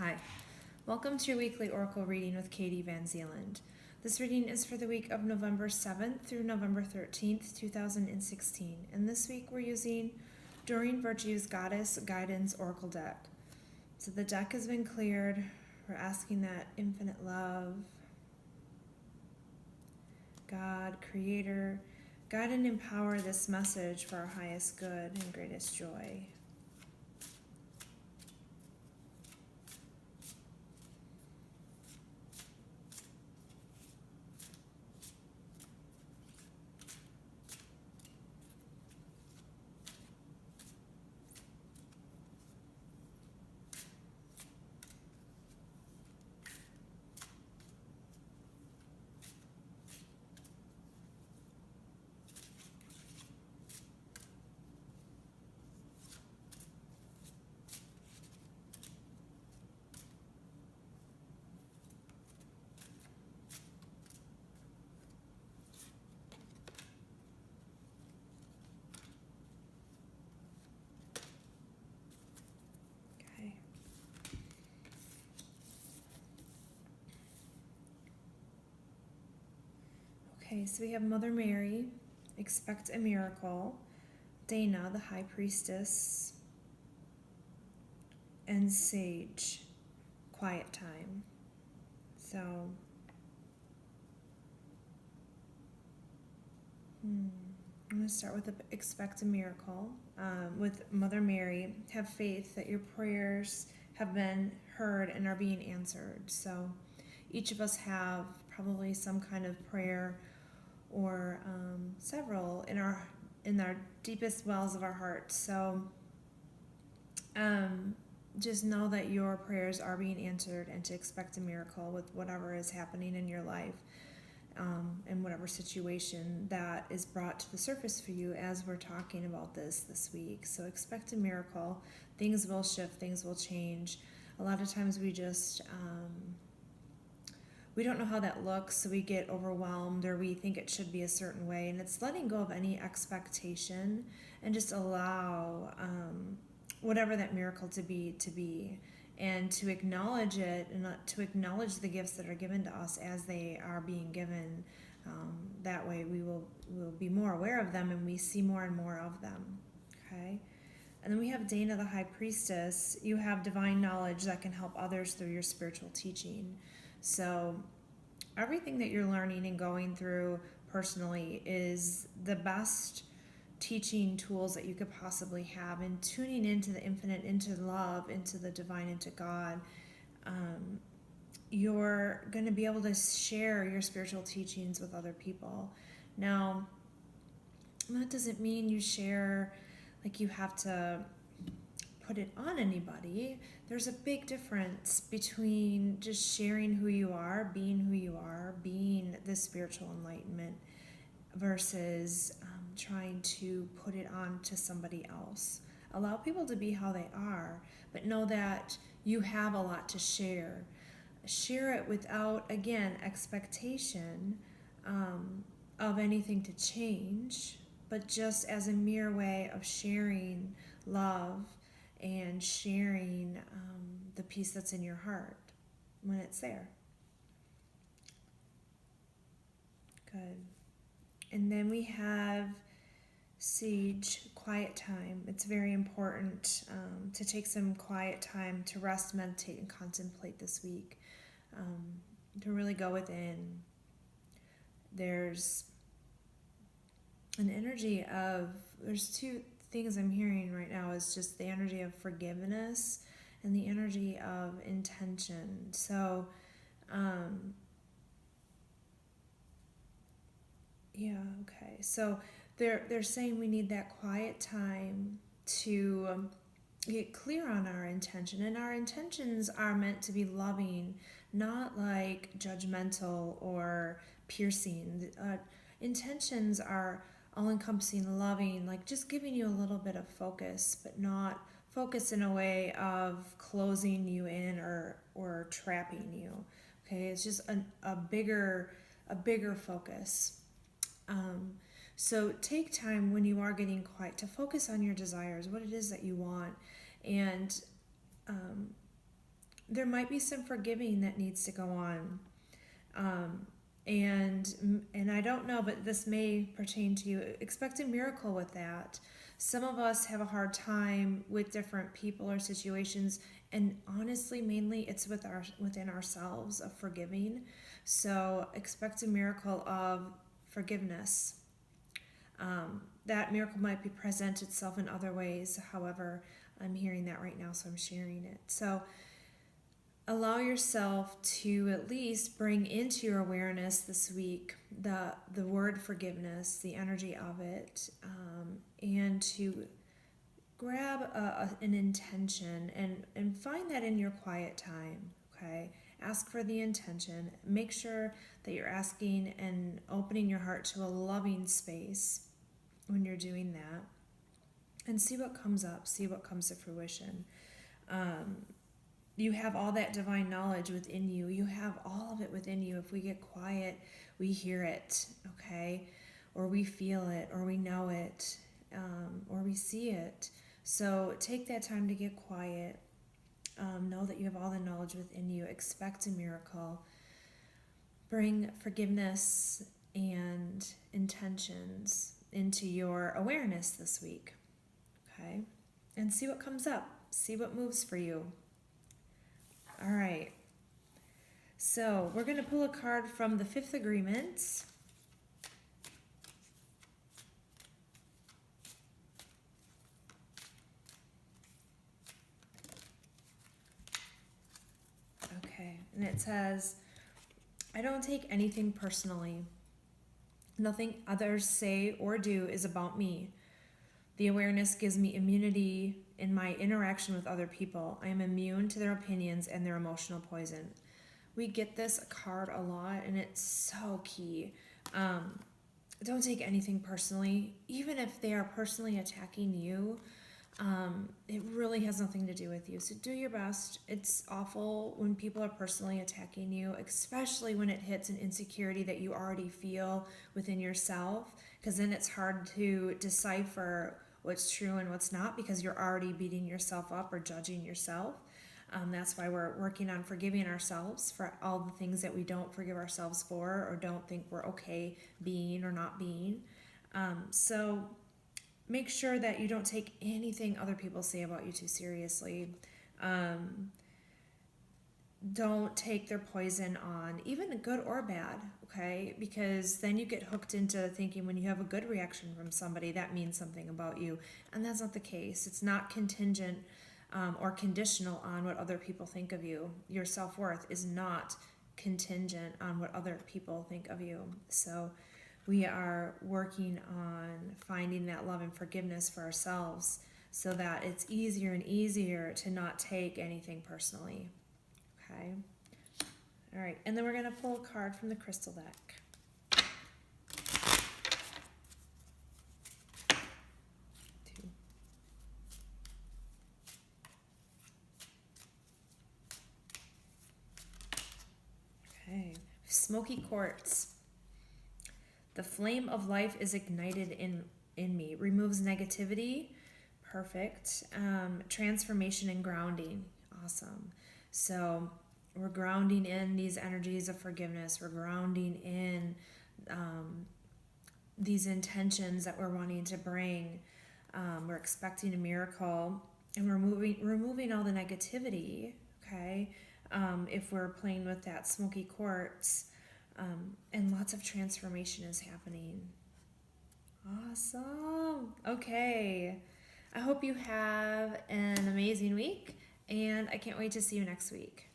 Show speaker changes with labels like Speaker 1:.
Speaker 1: Hi, welcome to your weekly Oracle reading with Katie VanZeeland. This reading is for the week of November 7th through November 13th, 2016. And this week we're using Doreen Virtue's Goddess Guidance Oracle deck. So the deck has been cleared. We're asking that infinite love, God, Creator, guide and empower this message for our highest good and greatest joy. Okay. Okay, so we have Mother Mary, expect a miracle, Dana, the High Priestess, and Sage, quiet time. So, I'm going to start with expect a miracle. With Mother Mary, have faith that your prayers have been heard and are being answered. So, each of us have probably some kind of prayer or several in our deepest wells of our hearts. So just know that your prayers are being answered and to expect a miracle with whatever is happening in your life and whatever situation that is brought to the surface for you as we're talking about this week. So expect a miracle. Things will shift, things will change. A lot of times we just we don't know how that looks, so we get overwhelmed or we think it should be a certain way. And it's letting go of any expectation and just allow whatever that miracle to be, and to acknowledge it and to acknowledge the gifts that are given to us as they are being given. That way we'll be more aware of them and we see more and more of them. Okay? And then we have Dana, the High Priestess. You have divine knowledge that can help others through your spiritual teaching. So everything that you're learning and going through personally is the best teaching tools that you could possibly have, and tuning into the infinite, into love, into the divine, into God. You're going to be able to share your spiritual teachings with other people. Now, that doesn't mean you share like you have to put it on anybody. There's a big difference between just sharing who you are, being the spiritual enlightenment, versus trying to put it on to somebody else. Allow people to be how they are, but know that you have a lot to share. Share it without, again, expectation of anything to change, but just as a mere way of sharing love and sharing the peace that's in your heart when it's there. Good. And then we have Sage, quiet time. It's very important to take some quiet time to rest, meditate, and contemplate this week. To really go within. There's an energy of, there's two things I'm hearing right now, is just the energy of forgiveness and the energy of intention. So okay. So they're saying we need that quiet time to get clear on our intention, and our intentions are meant to be loving, not like judgmental or piercing. Intentions are all-encompassing, loving, like just giving you a little bit of focus, but not focus in a way of closing you in or trapping you. Okay, it's just a bigger focus. So take time when you are getting quiet to focus on your desires, what it is that you want, and there might be some forgiving that needs to go on. And I don't know, but this may pertain to you. Expect a miracle with that. Some of us have a hard time with different people or situations, and honestly, mainly it's within ourselves of forgiving. So expect a miracle of forgiveness. That miracle might be present itself in other ways. However, I'm hearing that right now, so I'm sharing it. So allow yourself to at least bring into your awareness this week the word forgiveness, the energy of it, and to grab an intention and find that in your quiet time. Okay, ask for the intention. Make sure that you're asking and opening your heart to a loving space when you're doing that, and see what comes up, see what comes to fruition. You have all that divine knowledge within you. You have all of it within you. If we get quiet, we hear it, okay? Or we feel it, or we know it, or we see it. So take that time to get quiet. Know that you have all the knowledge within you. Expect a miracle. Bring forgiveness and intentions into your awareness this week, okay? And see what comes up. See what moves for you. All right. So we're going to pull a card from the Fifth Agreement. Okay. And it says, I don't take anything personally. Nothing others say or do is about me. The awareness gives me immunity in my interaction with other people. I am immune to their opinions and their emotional poison. We get this card a lot, and it's so key. Don't take anything personally. Even if they are personally attacking you, it really has nothing to do with you. So do your best. It's awful when people are personally attacking you, especially when it hits an insecurity that you already feel within yourself, because then it's hard to decipher what's true and what's not, because you're already beating yourself up or judging yourself. That's why we're working on forgiving ourselves for all the things that we don't forgive ourselves for or don't think we're okay being or not being. So make sure that you don't take anything other people say about you too seriously. Don't take their poison on, even good or bad, okay? Because then you get hooked into thinking when you have a good reaction from somebody, that means something about you. And that's not the case. It's not contingent or conditional on what other people think of you. Your self-worth is not contingent on what other people think of you. So we are working on finding that love and forgiveness for ourselves so that it's easier and easier to not take anything personally. Okay. All right. And then we're going to pull a card from the crystal deck. Two. Okay. Smokey Quartz. The flame of life is ignited in me. Removes negativity. Perfect. Transformation and grounding. Awesome. So we're grounding in these energies of forgiveness. We're grounding in these intentions that we're wanting to bring. We're expecting a miracle, and we're removing all the negativity, okay? If we're playing with that smoky quartz, and lots of transformation is happening. Awesome. Okay. I hope you have an amazing week, and I can't wait to see you next week.